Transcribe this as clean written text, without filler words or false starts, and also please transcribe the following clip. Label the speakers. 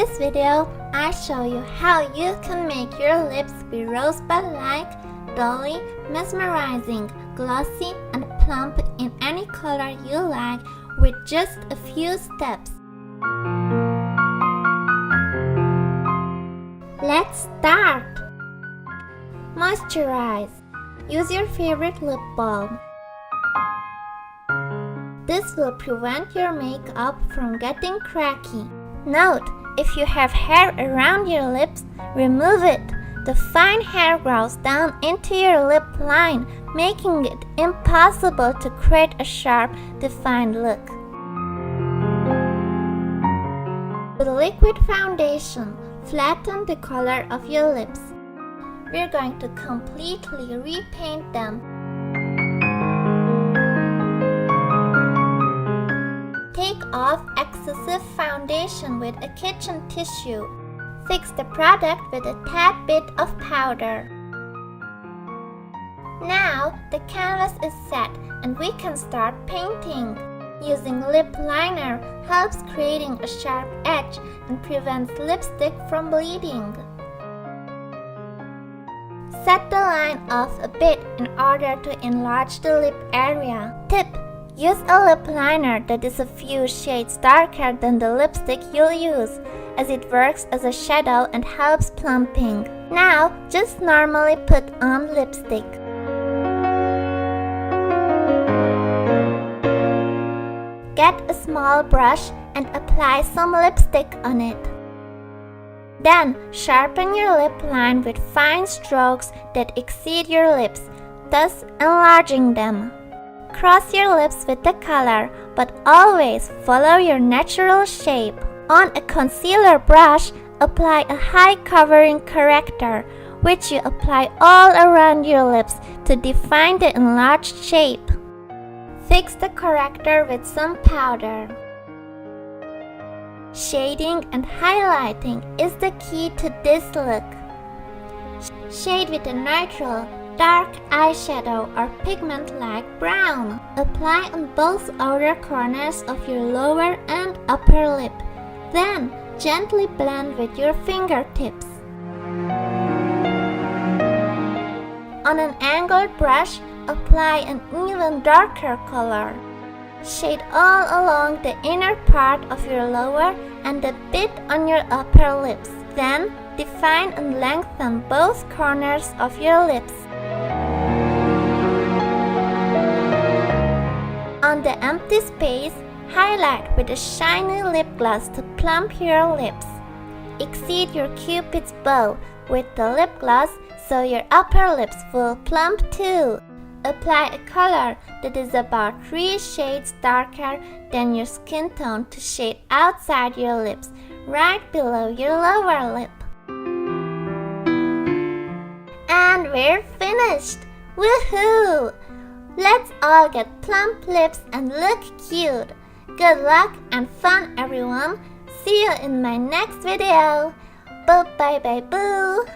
Speaker 1: this video, I show you how you can make your lips be rosebud-like, dovey, mesmerizing, glossy, and plump in any color you like with just a few steps. Let's start! Moisturize. Use your favorite lip balm. This will prevent your makeup from getting cracky. Note, if you have hair around your lips, remove it. The fine hair grows down into your lip line, making it impossible to create a sharp, defined look. With liquid foundation, flatten the color of your lips. We're going to completely repaint them. Take off excessive foundation with a kitchen tissue. Fix the product with a tad bit of powder. Now the canvas is set and we can start painting. Using lip liner helps creating a sharp edge and prevents lipstick from bleeding. Set the line off a bit in order to enlarge the lip area. Tip: use a lip liner that is a few shades darker than the lipstick you'll use, as it works as a shadow and helps plumping. Now, just normally put on lipstick. Get a small brush and apply some lipstick on it. Then, sharpen your lip line with fine strokes that exceed your lips, thus enlarging them. Cross your lips with the color, but always follow your natural shape. On a concealer brush, apply a high covering corrector, which you apply all around your lips to define the enlarged shape. Fix the corrector with some powder. Shading and highlighting is the key to this look. Shade with a neutral, dark eyeshadow or pigment like brown. Apply on both outer corners of your lower and upper lip. Then, gently blend with your fingertips. On an angled brush, apply an even darker color. Shade all along the inner part of your lower and a bit on your upper lips. Then, define and lengthen both corners of your lips. On the empty space, highlight with a shiny lip gloss to plump your lips. Exceed your cupid's bow with the lip gloss so your upper lips will plump too. Apply a color that is about 3 shades darker than your skin tone to shade outside your lips, right below your lower lip. And we're finished! Woohoo! Let's all get plump lips and look cute. Good luck and fun, everyone. See you in my next video. Bye bye boo.